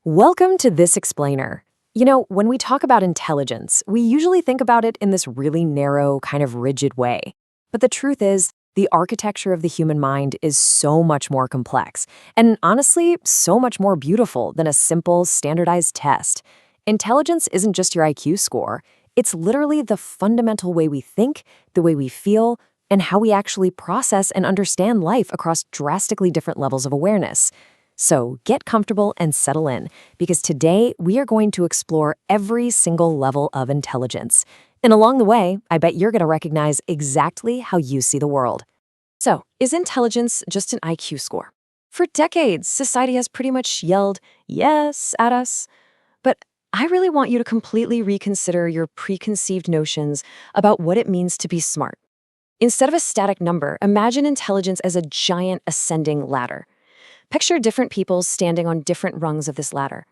Welcome to This Explainer. When we talk about intelligence, we usually think about it in this really narrow, kind of rigid way. But the truth is, the architecture of the human mind is so much more complex, and honestly, so much more beautiful than a simple, standardized test. Intelligence isn't just your IQ score, it's literally the fundamental way we think, the way we feel, and how we actually process and understand life across drastically different levels of awareness. So get comfortable and settle in, because today we are going to explore every single level of intelligence. And along the way, I bet you're going to recognize exactly how you see the world. So, is intelligence just an IQ score? For decades, society has pretty much yelled yes at us. But I really want you to completely reconsider your preconceived notions about what it means to be smart. Instead of a static number, imagine intelligence as a giant ascending ladder. Picture different people standing on different rungs of this ladder.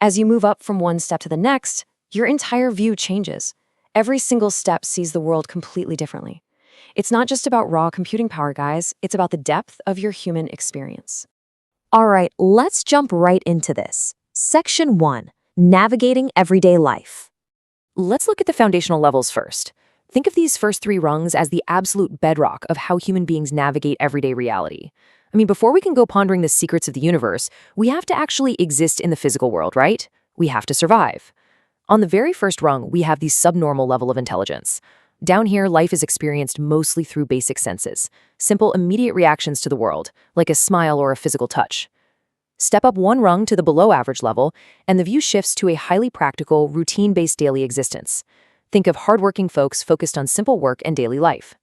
As you move up from one step to the next, your entire view changes. Every single step sees the world completely differently. It's not just about raw computing power, guys. It's about the depth of your human experience. All right, let's jump right into this. Section 1, Navigating Everyday Life. Let's look at the foundational levels first. Think of these first three rungs as the absolute bedrock of how human beings navigate everyday reality. Before we can go pondering the secrets of the universe, we have to actually exist in the physical world, right? We have to survive. On the very first rung, we have the subnormal level of intelligence. Down here, life is experienced mostly through basic senses, simple, immediate reactions to the world, like a smile or a physical touch. Step up one rung to the below average level, and the view shifts to a highly practical, routine-based daily existence. Think of hardworking folks focused on simple work and daily life.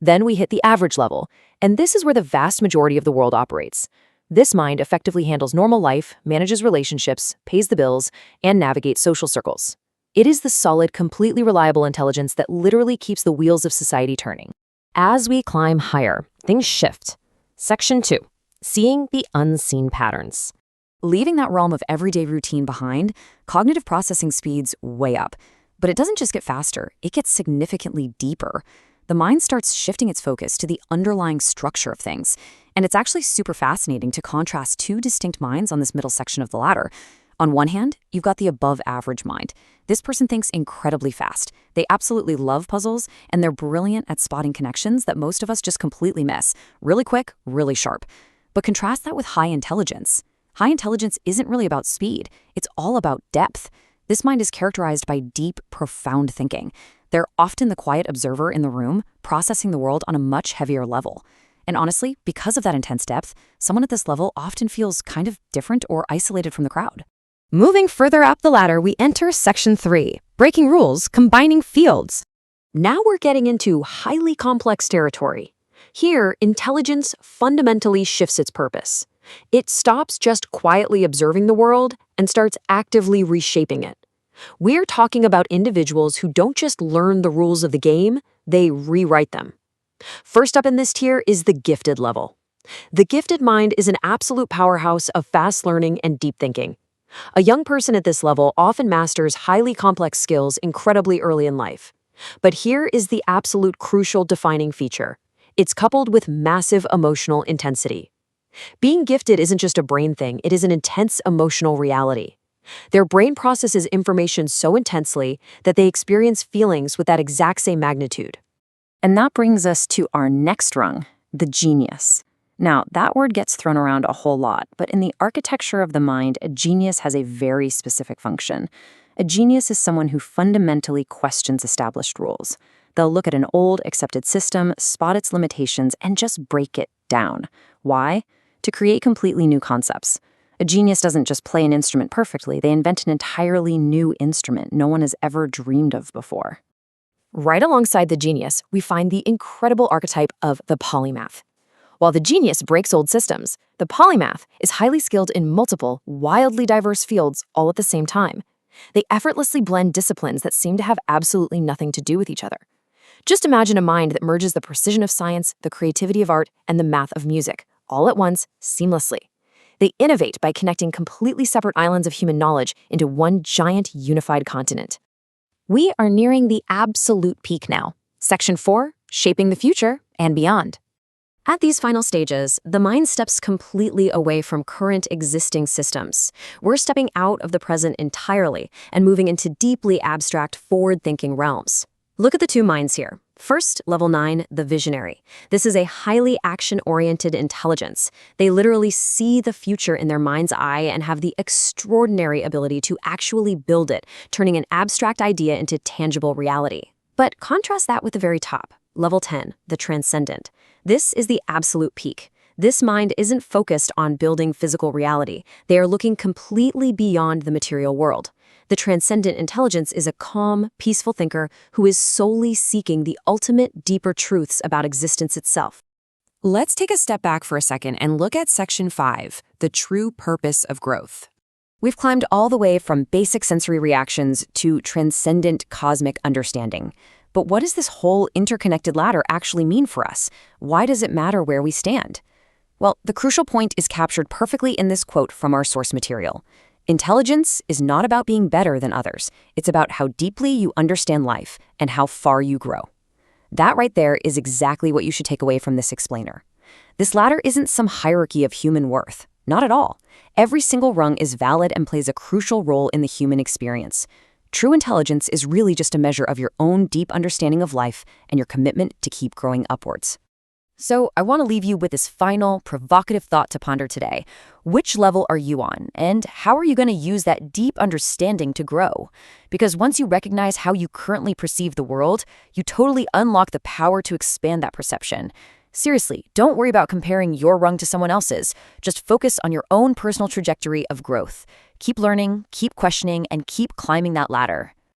Then we hit the average level, and this is where the vast majority of the world operates. This mind effectively handles normal life, manages relationships, pays the bills, and navigates social circles. It is the solid, completely reliable intelligence that literally keeps the wheels of society turning. As we climb higher, things shift. Section 2, Seeing the Unseen Patterns. Leaving that realm of everyday routine behind, cognitive processing speeds way up. But it doesn't just get faster, it gets significantly deeper. The mind starts shifting its focus to the underlying structure of things. And it's actually super fascinating to contrast two distinct minds on this middle section of the ladder. On one hand, you've got the above-average mind. This person thinks incredibly fast. They absolutely love puzzles, and they're brilliant at spotting connections that most of us just completely miss. Really quick, really sharp. But contrast that with high intelligence. High intelligence isn't really about speed. It's all about depth. This mind is characterized by deep, profound thinking. They're often the quiet observer in the room, processing the world on a much heavier level. And honestly, because of that intense depth, someone at this level often feels kind of different or isolated from the crowd. Moving further up the ladder, we enter Section 3, Breaking Rules, Combining Fields. Now we're getting into highly complex territory. Here, intelligence fundamentally shifts its purpose. It stops just quietly observing the world and starts actively reshaping it. We're talking about individuals who don't just learn the rules of the game, they rewrite them. First up in this tier is the gifted level. The gifted mind is an absolute powerhouse of fast learning and deep thinking. A young person at this level often masters highly complex skills incredibly early in life. But here is the absolute crucial defining feature. It's coupled with massive emotional intensity. Being gifted isn't just a brain thing, it is an intense emotional reality. Their brain processes information so intensely that they experience feelings with that exact same magnitude. And that brings us to our next rung, the genius. Now, that word gets thrown around a whole lot, but in the architecture of the mind, a genius has a very specific function. A genius is someone who fundamentally questions established rules. They'll look at an old, accepted system, spot its limitations, and just break it down. Why? To create completely new concepts. A genius doesn't just play an instrument perfectly, they invent an entirely new instrument no one has ever dreamed of before. Right alongside the genius, we find the incredible archetype of the polymath. While the genius breaks old systems, the polymath is highly skilled in multiple, wildly diverse fields all at the same time. They effortlessly blend disciplines that seem to have absolutely nothing to do with each other. Just imagine a mind that merges the precision of science, the creativity of art, and the math of music, all at once, seamlessly. They innovate by connecting completely separate islands of human knowledge into one giant unified continent. We are nearing the absolute peak now. Section 4, Shaping the Future and Beyond. At these final stages, the mind steps completely away from current existing systems. We're stepping out of the present entirely and moving into deeply abstract, forward-thinking realms. Look at the two minds here. First, level 9, the visionary. This is a highly action-oriented intelligence. They literally see the future in their mind's eye and have the extraordinary ability to actually build it, turning an abstract idea into tangible reality. But contrast that with the very top, level 10, the transcendent. This is the absolute peak. This mind isn't focused on building physical reality. They are looking completely beyond the material world. The transcendent intelligence is a calm, peaceful thinker who is solely seeking the ultimate, deeper truths about existence itself. Let's take a step back for a second and look at Section 5, the true purpose of growth. We've climbed all the way from basic sensory reactions to transcendent cosmic understanding. But what does this whole interconnected ladder actually mean for us? Why does it matter where we stand? Well, the crucial point is captured perfectly in this quote from our source material. Intelligence is not about being better than others. It's about how deeply you understand life and how far you grow. That right there is exactly what you should take away from this explainer. This ladder isn't some hierarchy of human worth. Not at all. Every single rung is valid and plays a crucial role in the human experience. True intelligence is really just a measure of your own deep understanding of life and your commitment to keep growing upwards. So I want to leave you with this final, provocative thought to ponder today. Which level are you on, and how are you going to use that deep understanding to grow? Because once you recognize how you currently perceive the world, you totally unlock the power to expand that perception. Seriously, don't worry about comparing your rung to someone else's. Just focus on your own personal trajectory of growth. Keep learning, keep questioning, and keep climbing that ladder.